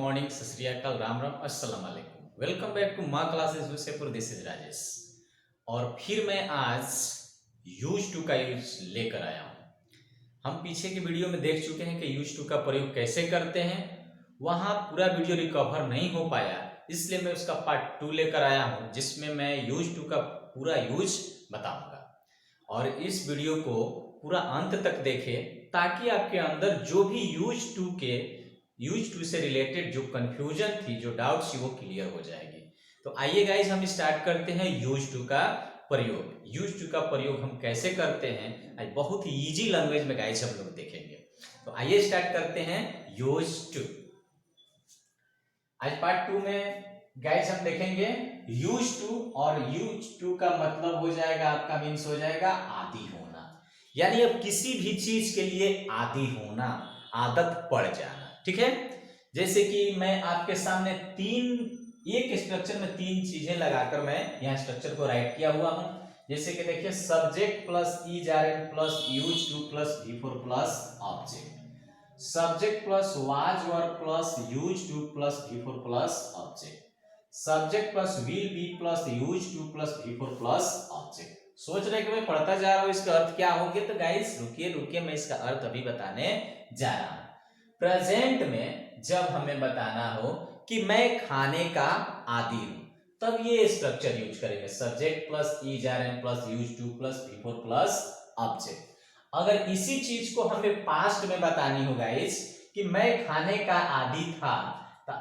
Morning, सत श्री अकाल, राम राम, अस्सलाम वालेकुम। वेलकम बैक टू माँ क्लासेस हुसैपुर। दिस इज राजेश और फिर मैं आज यूज टू का यूज लेकर आया हूँ। हम पीछे के वीडियो में देख चुके हैं कि यूज टू का प्रयोग कैसे करते हैं। वहाँ पूरा वीडियो रिकवर नहीं हो पाया, इसलिए मैं उसका पार्ट 2 लेकर आया हूँ, जिसमें मैं यूज टू का पूरा यूज बताऊंगा। और इस वीडियो को पूरा अंत तक देखें ताकि आपके अंदर जो भी यूज टू से रिलेटेड जो कंफ्यूजन थी, जो डाउट्स थी, वो क्लियर हो जाएगी। तो आइए गाइज हम स्टार्ट करते हैं यूज टू का प्रयोग। यूज टू का प्रयोग हम कैसे करते हैं आज बहुत ही इजी लैंग्वेज में गाइज हम लोग देखेंगे। तो आइए स्टार्ट करते हैं यूज टू। आज पार्ट 2 में गाइज हम देखेंगे यूज टू, और यूज टू का मतलब हो जाएगा आपका मीन्स हो जाएगा आदी होना, यानी अब किसी भी चीज के लिए आदी होना, आदत पड़ जाना। ठीक है, जैसे कि मैं आपके सामने एक स्ट्रक्चर में 3 चीजें लगाकर मैं यहाँ स्ट्रक्चर को राइट किया हुआ हूं। जैसे कि देखिए subject plus is are am plus use to plus V4 plus object, subject plus was were plus use to plus V4 plus object, subject plus will be plus use to plus V4 plus object. सोच रहे कि मैं पढ़ता जा रहा हूं इसका अर्थ क्या होंगे, तो गाइस रुकिए मैं इसका अर्थ अभी बताने जा रहा हूं। प्रेजेंट में जब हमें बताना हो कि मैं खाने का आदी हूं, तब ये स्ट्रक्चर यूज करेंगे, subject plus is are am plus use to plus V4 plus object. अगर इसी चीज को हमें पास्ट में बतानी हो गाइस कि मैं खाने का आदी था, तो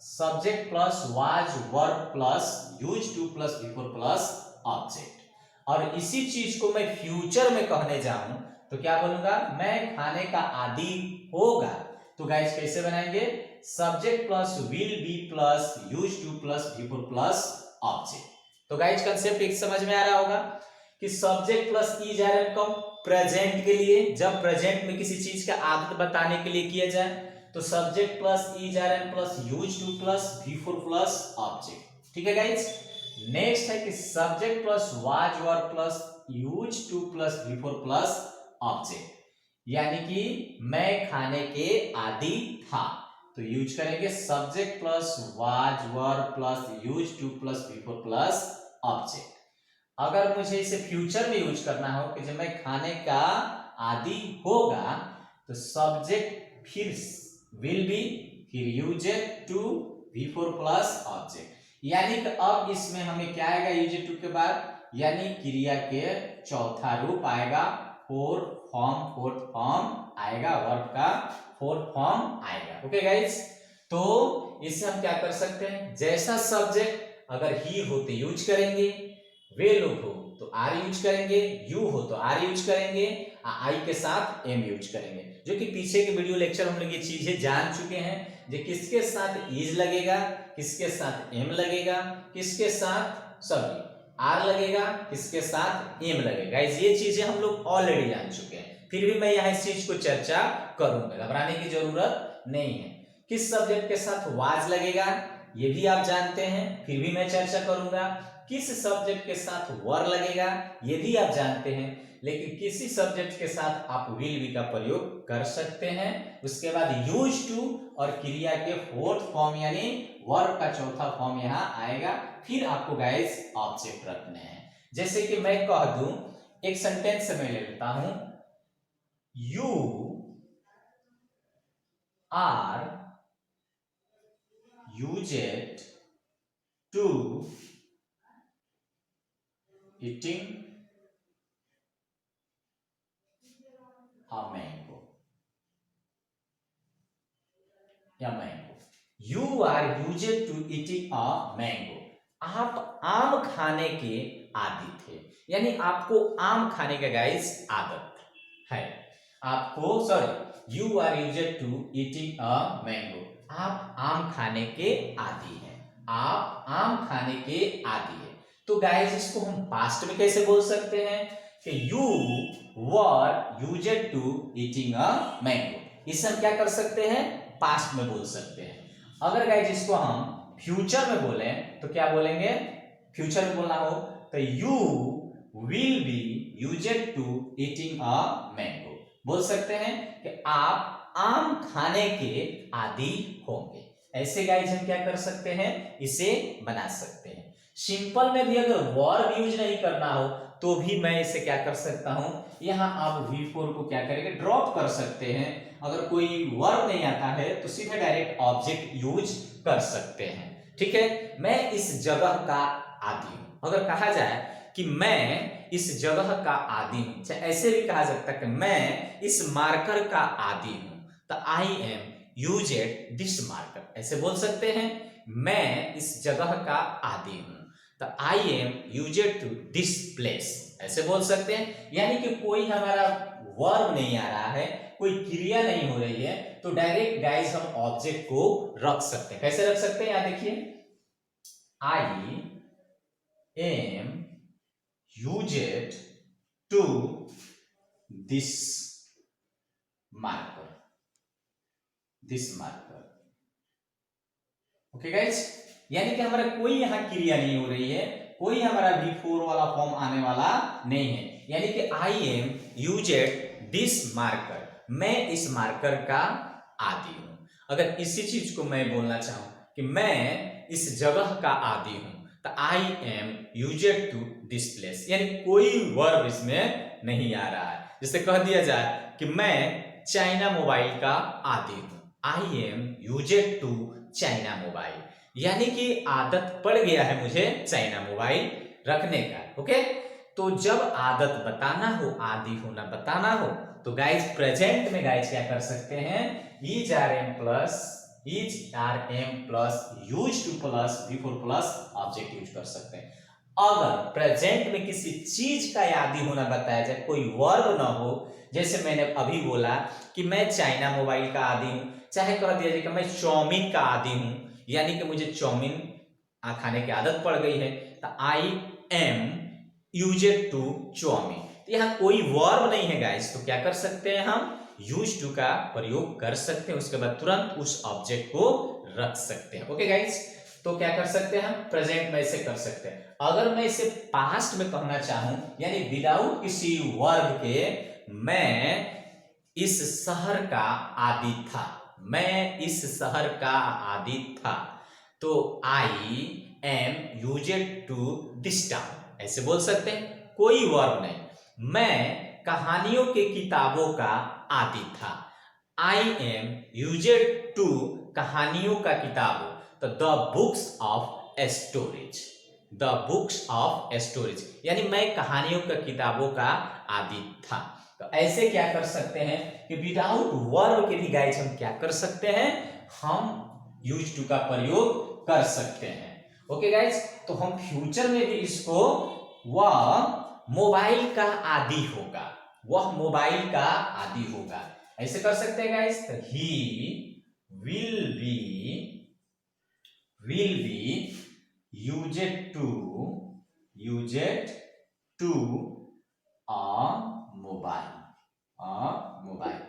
subject plus was were plus use to plus V4 plus object. और इसी चीज को मैं फ्यूचर में कहने जाऊं तो क्या बोलूंगा, मैं खाने का आदी होगा। तो गाइस कैसे बनाएंगे, subject plus will be plus use to plus V4 plus object. तो गाइस कंसेप्ट एक समझ में आ रहा होगा कि subject plus is are am कब प्रेजेंट के लिए, जब प्रेजेंट में किसी चीज का आदत बताने के लिए किया जाए तो subject plus is are am plus use to plus V4 plus object. ठीक है गाइस, नेक्स्ट है कि subject plus was were plus use to plus V4 plus object, यानी कि मैं खाने के आदी था, तो यूज करेंगे subject plus was were plus use to plus V4 plus object. अगर मुझे इसे फ्यूचर में यूज करना हो कि जब मैं खाने का आदी होगा, तो सब्जेक्ट फिर विल बी फिर used to V4 plus object, यानी कि अब इसमें हमें क्या आएगा यूजेड टू के बाद, यानी क्रिया के चौथा रूप आएगा, फोर्थ फॉर्म आएगा, वर्ब का फोर्थ फॉर्म आएगा। ओके गाइस, तो इससे हम क्या कर सकते हैं, जैसा सब्जेक्ट अगर ही हो तो यूज करेंगे, वे लोग हो तो आर यूज करेंगे, यू हो तो आर यूज करेंगे, आई के साथ एम यूज करेंगे, जो कि पीछे के वीडियो लेक्चर हम लोग ये चीजें जान चुके हैं। जो किसके साथ इज लगेगा, किसके साथ एम लगेगा, किसके साथ सॉरी आर लगेगा, किसके साथ एम लगेगा, ये चीजें हम लोग ऑलरेडी जान चुके हैं। फिर भी मैं यहाँ इस चीज को चर्चा करूंगा, घबराने की जरूरत नहीं है। किस सब्जेक्ट के साथ वाज लगेगा ये भी आप जानते हैं, फिर भी मैं चर्चा करूंगा। किस सब्जेक्ट के साथ वर लगेगा ये भी आप जानते हैं, लेकिन किसी सब्जेक्ट के साथ आप विल बी का प्रयोग कर सकते हैं। उसके बाद यूज टू और क्रिया के फोर्थ फॉर्म यानी वर्ब का चौथा फॉर्म यहाँ आएगा। फिर आपको गाइस ऑब्जेक्ट रखने हैं। जैसे कि मैं कह दूं, एक सेंटेंस में ले लेता हूं, you are used to eating a mango, या mango. You are used to eating a mango, आप आम खाने के आदी थे, यानी आपको आम खाने का गाइस आदत है। आपको sorry you are used to eating a mango, आप आम खाने के आदी हैं, आप आम खाने के आदी हैं। तो गाइस इसको हम पास्ट में कैसे बोल सकते हैं कि you were used to eating a mango, इसे हम क्या कर सकते हैं, पास्ट में बोल सकते हैं। अगर गाइस इसको हम फ्यूचर में बोले तो क्या बोलेंगे, फ्यूचर में बोलना हो तो you will be used to eating a mango, बोल सकते हैं कि आप आम खाने के आदी होंगे। ऐसे गाइज हम क्या कर सकते हैं, इसे बना सकते हैं। सिंपल में भी अगर वर्ब यूज नहीं करना हो तो भी मैं इसे क्या कर सकता हूं, यहां आप V4 को क्या करेंगे, ड्रॉप कर सकते हैं। अगर कोई वर्ब नहीं आता है तो सीधे डायरेक्ट ऑब्जेक्ट यूज कर सकते हैं। ठीक है, मैं इस जगह का आदि हूं। अगर कहा जाए कि मैं इस जगह का आदि हूं, चाहे ऐसे भी कहा सकता है कि मैं इस मार्कर का आदि हूं, तो I am used this marker, ऐसे बोल सकते हैं। मैं इस जगह का आदि हूं, तो I am used to this place, ऐसे बोल सकते हैं। यानी कि कोई हमारा वर्ब नहीं आ रहा है, कोई क्रिया नहीं हो रही है, तो डायरेक्ट गाइस हम ऑब्जेक्ट को रख सकते हैं। कैसे रख सकते हैं, यहां देखिए, I am used to this marker, this marker. Okay guys, यानी कि हमारा कोई यहां क्रिया नहीं हो रही है, कोई हमारा V4 वाला फॉर्म आने वाला नहीं है। यानी कि आई एम यूज्ड दिस मार्कर, मैं इस मार्कर का आदि हूं। अगर इसी चीज को मैं बोलना चाहूं कि मैं इस जगह का आदि हूं, तो I am used to this place, यानी कोई वर्ब इसमें नहीं आ रहा है। जैसे कह दिया जाए कि मैं चाइना मोबाइल का आदि हूं, I am used to China mobile, यानी कि आदत पड़ गया है मुझे चाइना मोबाइल रखने का। ओके, तो जब आदत बताना हो, आदि होना बताना हो, तो गाइज प्रेजेंट में गाइज क्या कर सकते हैं, is are am plus use to plus V4 plus object use कर सकते हैं। अगर प्रेजेंट में किसी चीज का आदि होना बताया जाए, कोई वर्ब ना हो, जैसे मैंने अभी बोला कि मैं चाइना मोबाइल का आदि हूं, चाहे कह दिया जाए कि मैं चाउमीन का आदि हूं, यानी कि मुझे चाउमीन खाने की आदत पड़ गई है, तो I am used to chow mein. तो यहाँ कोई वर्ब नहीं है गाइस, तो क्या कर सकते हैं, हम यूज टू का प्रयोग कर सकते हैं, उसके बाद तुरंत उस ऑब्जेक्ट को रख सकते हैं। ओके गाइस, तो क्या कर सकते हैं, हम प्रेजेंट में इसे कर सकते हैं। अगर मैं इसे पास्ट में कहना चाहूं, यानी विदाउट किसी वर्ब के, मैं इस शहर का आदि था, मैं इस शहर का आदि था, तो I am used to this town, ऐसे बोल सकते हैं। कोई वर्ब नहीं। मैं कहानियों के किताबों का आदि था, आई एम यूज्ड टू कहानियों का किताबों, तो the books of storage, the books of storage, यानी मैं कहानियों का किताबों का आदि था। तो ऐसे क्या कर सकते हैं कि विदाउट वर्ब के भी गाइज हम क्या कर सकते हैं, हम यूज टू का प्रयोग कर सकते हैं। ओके गाइज, तो हम फ्यूचर में भी इसको, वह मोबाइल का आदि होगा, वह मोबाइल का आदि होगा, ऐसे कर सकते हैं गाइज। तो he will be used to mobile,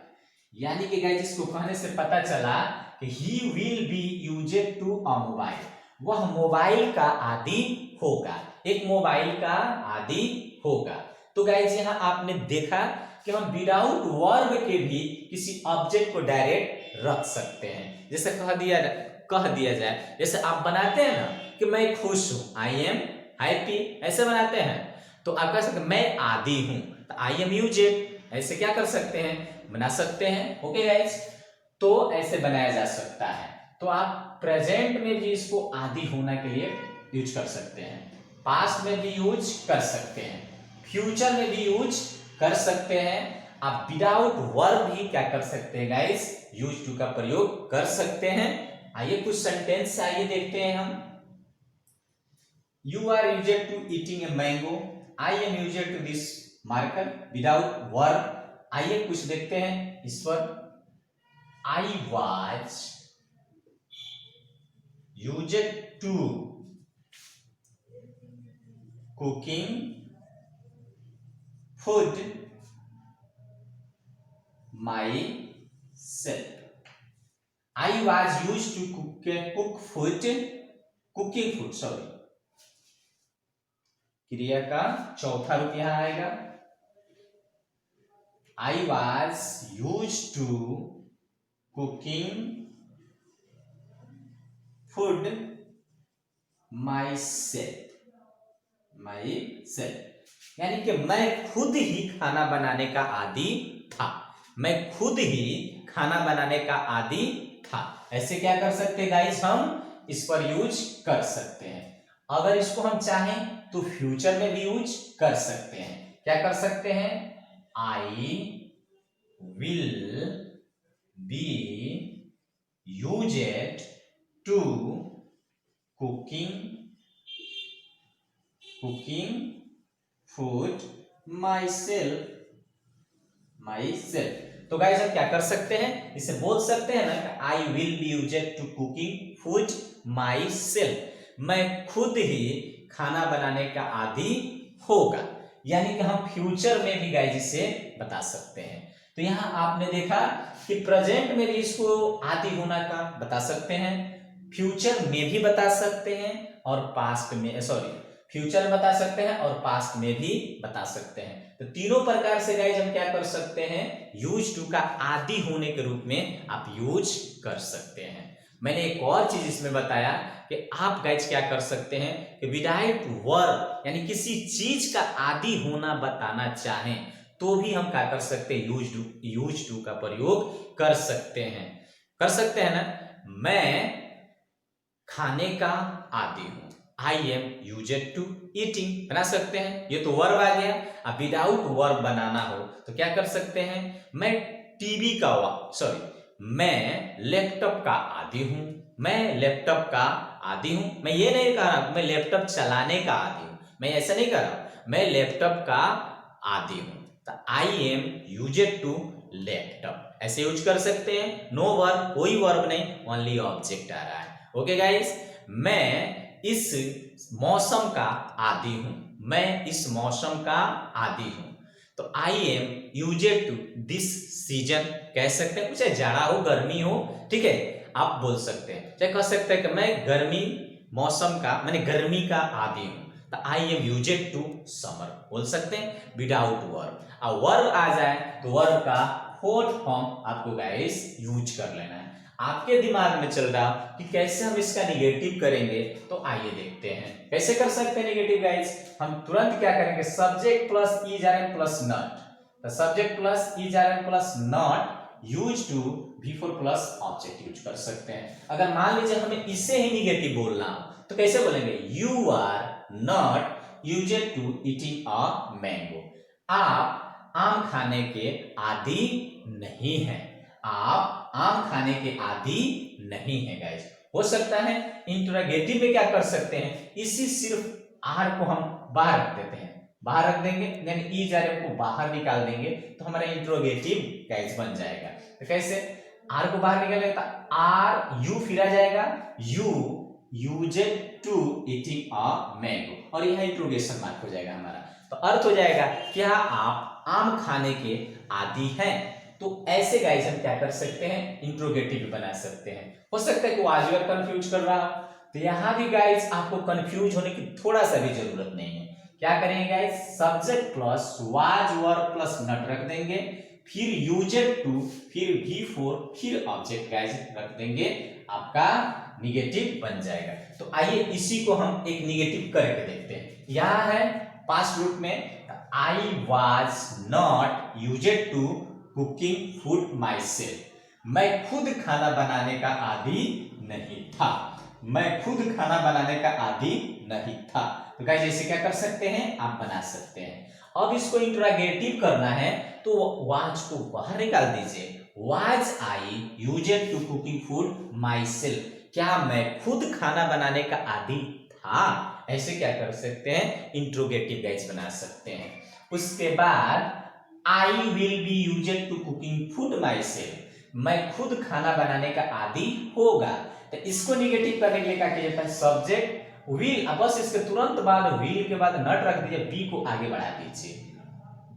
यानी कि गाइस इसको कहने से पता चला कि he will be used to a mobile, वह मोबाइल का आदि होगा, एक मोबाइल का आदि होगा। तो गाइस यहाँ आपने देखा कि हम विदाउट वर्ब के भी किसी ऑब्जेक्ट को डायरेक्ट रख सकते हैं। जैसे कह दिया जाए, जैसे आप बनाते हैं ना कि मैं खुश हूं, आई एम हैप्पी, ऐसे बनाते हैं, तो आप कह सकते हैं मैं आदि हूं, तो आई एम यूज्ड, ऐसे क्या कर सकते हैं, बना सकते हैं। ओके गाइस, तो ऐसे बनाया जा सकता है। तो आप प्रेजेंट में भी इसको आदि होना के लिए यूज कर सकते हैं, पास्ट में भी यूज कर सकते हैं, फ्यूचर में भी यूज कर सकते हैं। आप विदाउट वर्ब भी क्या कर सकते हैं गाइस, यूज टू का प्रयोग कर सकते हैं। आइए कुछ सेंटेंस आइए देखते हैं हम। You are used to eating a mango, I am used to this marker, without verb. आइए कुछ देखते हैं इस पर। I was used to cooking food myself, I was used to cooking food, sorry, क्रिया का चौथा रूप यहां आएगा। I was used to cooking food my self, यानी कि मैं खुद ही खाना बनाने का आदी था, मैं खुद ही खाना बनाने का आदी था। ऐसे क्या कर सकते हैं गाइस, हम इस पर यूज कर सकते हैं। अगर इसको हम चाहें तो फ्यूचर में भी यूज कर सकते हैं। क्या कर सकते हैं, I will be used to cooking food myself. तो गाइस हम क्या कर सकते हैं, इसे बोल सकते हैं ना, I will be used to cooking food myself, मैं खुद ही खाना बनाने का आदी होगा। यानी कि हम फ्यूचर में भी गाइस इसे बता सकते हैं। तो यहां आपने देखा कि प्रेजेंट में भी इसको आदी होना का बता सकते हैं, फ्यूचर में भी बता सकते हैं, और पास्ट में फ्यूचर में बता सकते हैं और पास्ट में भी बता सकते हैं। तो तीनों प्रकार से गाइस हम क्या कर सकते हैं, यूज टू का आदि होने के रूप में आप यूज कर सकते हैं। मैंने एक और चीज इसमें बताया कि आप गाइस क्या कर सकते हैं कि विदाउट वर्ब, यानी किसी चीज का आदि होना बताना चाहें तो भी हम क्या कर सकते हैं, यूज टू का प्रयोग कर सकते हैं ना। मैं खाने का आदी हूं, I am used to eating बना सकते हैं, ये तो वर्ब आ गया। अब विदाउट वर्ब बनाना हो तो क्या कर सकते हैं, मैं टीवी का मैं लैपटॉप का आदी हूं, मैं लैपटॉप का आदी हूं। मैं ये नहीं कह रहा मैं लैपटॉप चलाने का आदी हूं, मैं ऐसा नहीं कर रहा, मैं लैपटॉप का आदी हूं। तो I am used to laptop ऐसे यूज कर सकते हैं। नो वर्ब, कोई वर्ब नहीं, ओनली ऑब्जेक्ट आ रहा है। ओके गाइस, मैं इस मौसम का आदी हूं, मैं इस मौसम का आदी हूं। तो I am used to this season कह सकते हैं, चाहे जाड़ा हो गर्मी हो, ठीक है, आप बोल सकते हैं। चाहे कह सकते हैं कि मैं गर्मी मौसम का, मैंने गर्मी का आदी हूं, तो I am used to summer बोल सकते हैं विदाउट वर्ब। अब वर्ब आ जाए तो वर्ब का फोर्थ फॉर्म आपको गाइस यूज कर लेना है। आपके दिमाग में चल रहा कि कैसे हम इसका निगेटिव करेंगे, तो आइए देखते हैं कैसे कर सकते हैं निगेटिव गाइस। हम तुरंत क्या करेंगे, subject plus is are am plus not, तो subject plus is are am plus not use to before plus object use कर सकते हैं। अगर मान लीजिए हमें इसे ही निगेटिव बोलना हो तो कैसे बोलेंगे, you are not used to eating a mango, आप आम खाने के आदी नहीं हैं, आप आम खाने के आदी नहीं है गाइस। हो सकता है इंटरोगेटिव में क्या कर सकते हैं, इसी सिर्फ आर को हम बाहर रख देते हैं, बाहर रख देंगे, यानी इज आर को बाहर निकाल देंगे तो हमारा इंटरोगेटिव गाइस बन जाएगा। तो कैसे, आर को बाहर निकालेंगे तो आर यू फिर आ जाएगा, you used to eating a mango, और यह इंट्रोगेशन मार्क हो जाएगा हमारा। तो अर्थ हो जाएगा क्या आप आम खाने के आदी हैं। तो ऐसे गाइस हम क्या कर सकते हैं, इंट्रोगेटिव बना सकते हैं। हो सकता है कि वो आज और कंफ्यूज कर रहा हो, तो यहां भी गाइस आपको कंफ्यूज होने की थोड़ा सा भी जरूरत नहीं है। क्या करेंगे guys, subject plus was verb plus not रख देंगे, फिर यूज्ड टू, फिर V4, फिर ऑब्जेक्ट गाइस रख देंगे, आपका निगेटिव बन जाएगा। तो आइए इसी को हम एक निगेटिव करके देखते हैं। यहां है पास्ट रूप में, I was not used to cooking food myself, मैं खुद खाना बनाने का आदी नहीं था, मैं खुद खाना बनाने का आदी नहीं था। तो गाइस ऐसे क्या कर सकते हैं, आप बना सकते हैं। अब इसको इंट्रोगेटिव करना है तो वाज को बाहर निकाल दीजिए, was I used to cooking food myself, क्या मैं खुद खाना बनाने का आदी था। ऐसे क्या कर सकते हैं, इंट्रोगेटिव गाइस बना सकते हैं। उसके बाद I will be used to cooking food myself, मैं खुद खाना बनाने का आदी होगा। तो इसको निगेटिव करने के लिए क्या किया जाता है, सब्जेक्ट विल, बस इसके तुरंत बाद विल के बाद नॉट रख दीजिए, बी को आगे बढ़ा दीजिए।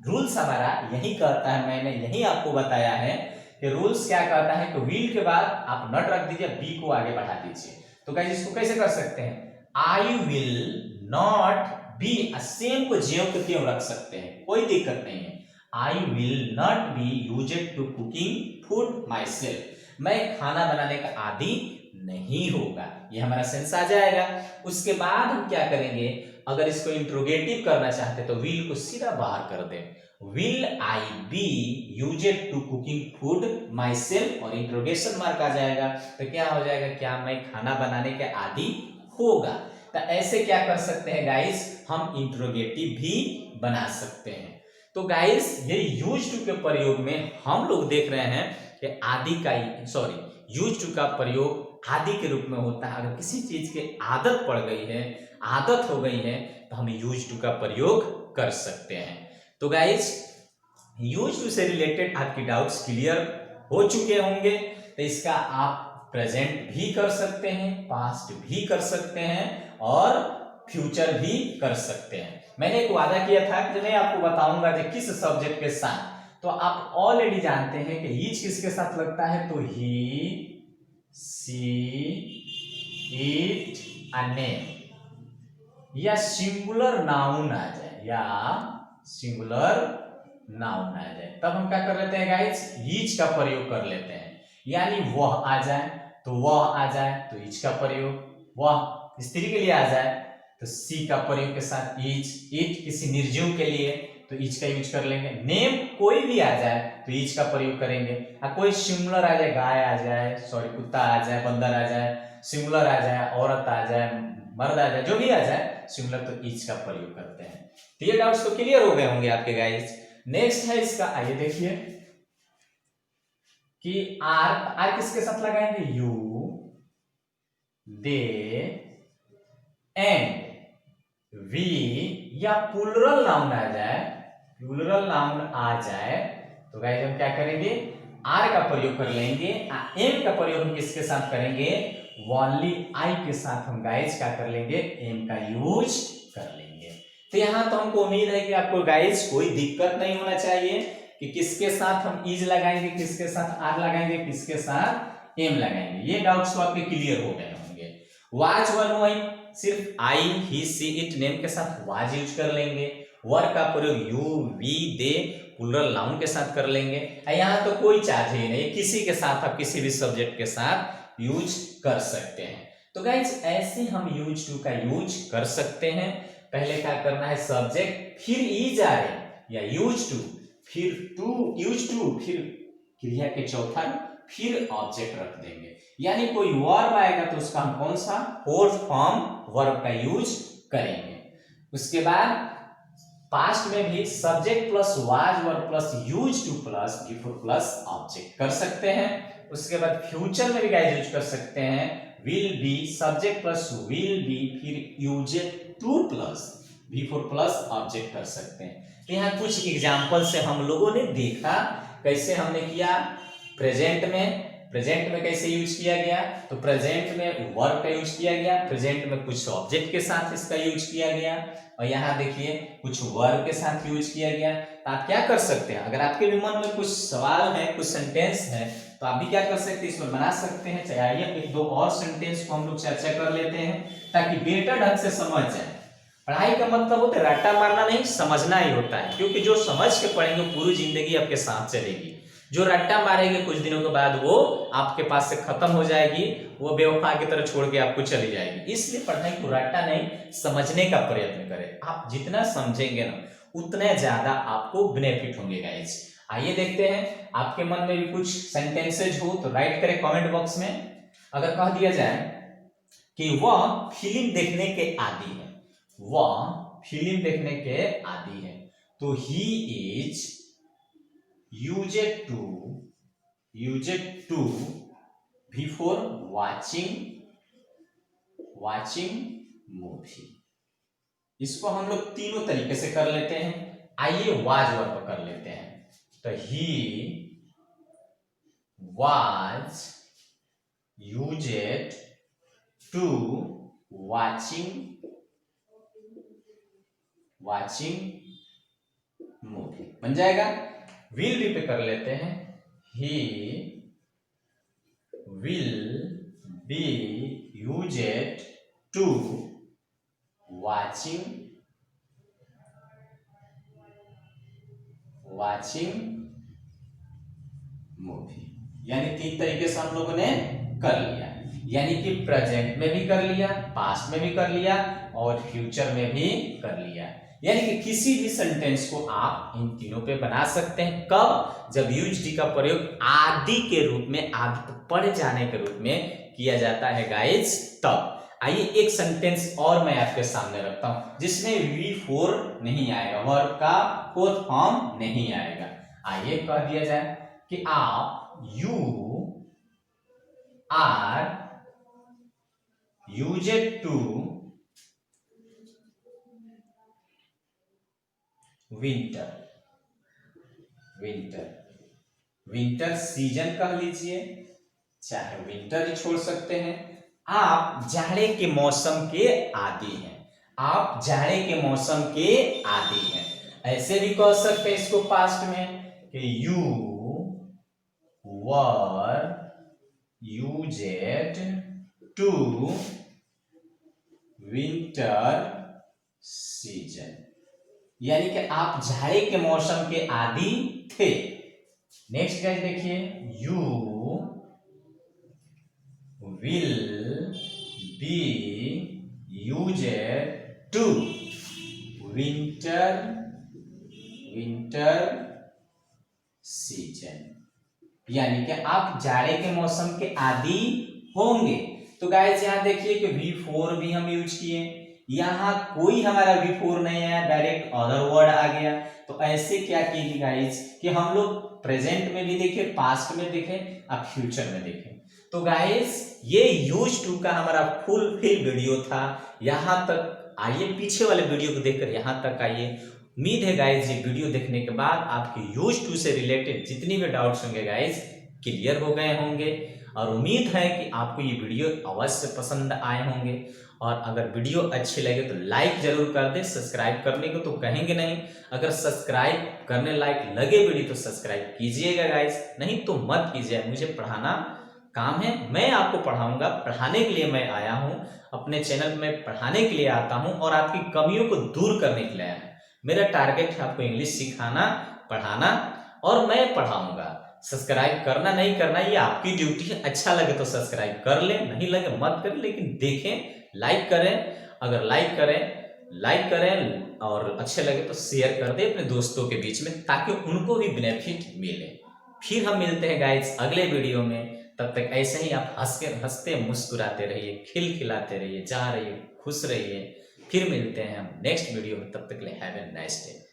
रूल्स हमारा यही कहता है, मैंने यही आपको बताया है कि रूल्स क्या कहता है कि विल के बाद आप नॉट रख दीजिए, बी को आगे बढ़ा दीजिए। तो गाइस इसको कैसे कर सकते हैं, I will not B, same को ज्यों के त्यों रख सकते हैं, कोई दिक्कत नहीं है। I will not be used to cooking food myself, मैं खाना बनाने का आदी नहीं होगा, ये हमारा सेंस आ जाएगा। उसके बाद हम क्या करेंगे, अगर इसको इंट्रोगेटिव करना चाहते तो विल को सीधा बाहर कर दें, will I be used to cooking food myself, और इंट्रोगेशन मार्क आ जाएगा तो क्या हो जाएगा, क्या मैं खाना बनाने के आदी होगा। तो ऐसे क्या कर सकते हैं गाइस, हम इंट्रोगेटिव भी बना सकते हैं। तो गाइस ये यूज टू के प्रयोग में हम लोग देख रहे हैं कि आदि का यूज टू का प्रयोग आदि के रूप में होता है। अगर किसी चीज की आदत पड़ गई है, आदत हो गई है, तो हम यूज टू का प्रयोग कर सकते हैं। तो गाइस यूज टू से रिलेटेड आपकी डाउट्स क्लियर हो चुके होंगे। तो इसका आप प्रेजेंट भी कर सकते हैं, पास्ट भी कर सकते हैं और फ्यूचर भी कर सकते हैं। मैंने एक वादा किया था कि मैं आपको बताऊंगा कि किस सब्जेक्ट के साथ, तो आप ऑलरेडी जानते हैं कि ईच किसके साथ लगता है, तो ही, सी, इट, अ नेम, या सिंगुलर नाउन आ जाए, या सिंगुलर नाउन आ जाए, तब हम क्या कर लेते हैं गाइस, ईच का प्रयोग कर लेते हैं। यानी वह आ जाए तो वह आ जाए तो ईच का प्रयोग, वह स्त्री के लिए आ जाए तो सी का प्रयोग के साथ ईच, इट किसी निर्जीव के लिए तो ईच का यूज कर लेंगे, नेम कोई भी आ जाए तो ईच का प्रयोग करेंगे। कोई सिंगुलर आ जाए, गाय आ जाए, कुत्ता आ जाए, बंदर आ जाए, सिंगुलर आ जाए, औरत आ जाए, मर्द आ जाए, जो भी आ जाए सिंगुलर, तो ईच का प्रयोग करते हैं। तो ये डाउट्स तो क्लियर हो गए होंगे आपके गाइस। नेक्स्ट है इसका, आइए देखिए कि आर किसके साथ लगाएंगे, यू, दे, एंड, वी, या प्लूरल नाउन आ जाए, प्लूरल नाउन आ जाए तो गाइस हम क्या करेंगे, आर का प्रयोग कर लेंगे। एम का प्रयोग हम किसके साथ करेंगे, ओनली आई के साथ हम गाइस क्या कर लेंगे, एम का यूज कर लेंगे। तो यहां तो हमको उम्मीद है कि आपको गाइस कोई दिक्कत नहीं होना चाहिए कि किसके साथ हम इज लगाएंगे, किसके साथ आर लगाएंगे, किसके साथ एम लगाएंगे। ये डाउट्स तो आपके क्लियर हो गए होंगे। वाज वर वही सिर्फ आई, ही, सी, इट, नेम के साथ वाज यूज कर लेंगे। वर का प्रयोग you, we, they, plural noun के साथ कर लेंगे। यहाँ तो कोई चार्ज ही नहीं, किसी के साथ आप किसी भी सब्जेक्ट के साथ यूज कर सकते हैं। तो गाइस ऐसे हम यूज टू का यूज कर सकते हैं। पहले क्या करना है, सब्जेक्ट, फिर इज आ रहे या यूज टू, फिर टू, यूज टू, फिर क्रिया के चौथा, फिर ऑब्जेक्ट रख देंगे। यानी कोई वर्ब आएगा तो उसका हम कौन सा, फोर्थ फॉर्म वर्ब का यूज करेंगे। उसके बाद पास्ट में भी subject plus was verb plus use to plus before plus object कर सकते हैं। उसके बाद फ्यूचर में भी गाइस यूज कर सकते हैं, will be, subject plus will be, फिर used to plus before plus object कर सकते हैं। तो यहाँ कुछ एग्जाम्पल से हम लोगों ने देखा कैसे हमने किया। प्रेजेंट में कैसे यूज किया गया, तो प्रेजेंट में वर्ब का यूज किया गया, प्रेजेंट में कुछ ऑब्जेक्ट के साथ इसका यूज किया गया, और यहाँ देखिए कुछ वर्ब के साथ यूज किया गया। तो आप क्या कर सकते हैं, अगर आपके भी मन में कुछ सवाल है, कुछ सेंटेंस है, तो आप भी क्या कर सकते हैं, इसमें बना सकते हैं। चाहिए एक दो और सेंटेंस को हम लोग चर्चा कर लेते हैं ताकि बेटर ढंग से समझ जाए। पढ़ाई का मतलब होता है रट्टा मारना नहीं, समझना ही होता है, क्योंकि जो समझ के पढ़ेंगे पूरी जिंदगी आपके साथ चलेगी। जो रट्टा मारेंगे कुछ दिनों के बाद वो आपके पास से खत्म हो जाएगी, वो बेवफा की तरह छोड़ के आपको चली जाएगी। इसलिए पढ़ाई को रट्टा नहीं, समझने का प्रयत्न करें। आप जितना समझेंगे ना उतने ज्यादा आपको बेनिफिट होंगे गाइस। आइए देखते हैं, आपके मन में भी कुछ सेंटेंसेज हो तो राइट करें कमेंट बॉक्स में। अगर कह दिया जाए कि वह फिल्म देखने के आदी है, वह फिल्म देखने के आदी है, तो he is used to before watching movie। इसको हम लोग तीनों तरीके से कर लेते हैं। आइए वाज वर्ब कर लेते हैं। तो he was used to watching movie बन जाएगा। विल बी पे कर लेते हैं, he will be used to watching movie। यानी तीन तरीके से हम लोगों ने कर लिया। यानी कि प्रेजेंट में भी कर लिया, पास्ट में भी कर लिया और फ्यूचर में भी कर लिया। यानी कि किसी भी सेंटेंस को आप इन तीनों पे बना सकते हैं। कब? जब यूज्ड का प्रयोग आदि के रूप में, आदि पढ़ जाने के रूप में किया जाता है गाइस, तब। आइए एक सेंटेंस और मैं आपके सामने रखता हूं जिसमें V4 नहीं आएगा, वर्ब का फोर्थ फॉर्म नहीं आएगा। आइए कह दिया जाए कि आप you are used to winter. Winter, winter season कह लीजिए, चाहे विंटर ही छोड़ सकते हैं। आप जाड़े के मौसम के आदी हैं, आप जाड़े के मौसम के आदी हैं। ऐसे भी कह सकते हैं इसको पास्ट में कि you were used to winter season, यानी कि आप जाड़े के मौसम के आदी थे। नेक्स्ट गाइस देखिए, you will be used to winter season, यानी कि आप जाड़े के मौसम के आदी होंगे। तो गाइस यहां देखिए कि V4 भी हम यूज किए, यहां कोई हमारा V4 नहीं आया, डायरेक्ट अदर वर्ड आ गया। तो ऐसे क्या कीजिए गाइस कि हम लोग प्रेजेंट में भी देखें, पास्ट में देखें, अब फ्यूचर में देखें। तो गाइस ये यूज टू का हमारा फुल वीडियो था। यहां तक आइए, पीछे वाले वीडियो को देखकर यहां तक आइए। उम्मीद है गाइस ये वीडियो देखने के बाद आपके यूज टू से रिलेटेड जितनी भी डाउट्स होंगे गाइस क्लियर हो गए होंगे, और उम्मीद है कि आपको ये वीडियो अवश्य पसंद आए होंगे। और अगर वीडियो अच्छी लगे तो लाइक जरूर कर दे, सब्सक्राइब करने को तो कहेंगे नहीं, अगर सब्सक्राइब करने लायक लगे वीडियो तो सब्सक्राइब कीजिएगा गाइस, नहीं तो मत कीजिए। मुझे पढ़ाना काम है, मैं आपको पढ़ाऊंगा, पढ़ाने के लिए मैं आया हूं, अपने चैनल में पढ़ाने के लिए आता हूं और आपकी कमियों को दूर करने के लिए आया हूं। मेरा टारगेट है आपको इंग्लिश सिखाना, पढ़ाना, और मैं पढ़ाऊंगा। सब्सक्राइब करना नहीं करना ये आपकी ड्यूटी है। अच्छा लगे तो सब्सक्राइब कर ले, नहीं लगे मत करें, लेकिन देखें, लाइक करें। अगर लाइक करें और अच्छे लगे तो शेयर कर दे अपने दोस्तों के बीच में, ताकि उनको भी बेनिफिट मिले। फिर हम मिलते हैं गाइस अगले वीडियो में। तब तक ऐसे ही आप हंसते मुस्कुराते रहिए, खिलखिलाते रहिए, जा रहिए, खुश रहिए। फिर मिलते हैं हम नेक्स्ट वीडियो में, तब तक के लिए हैव ए नाइस डे।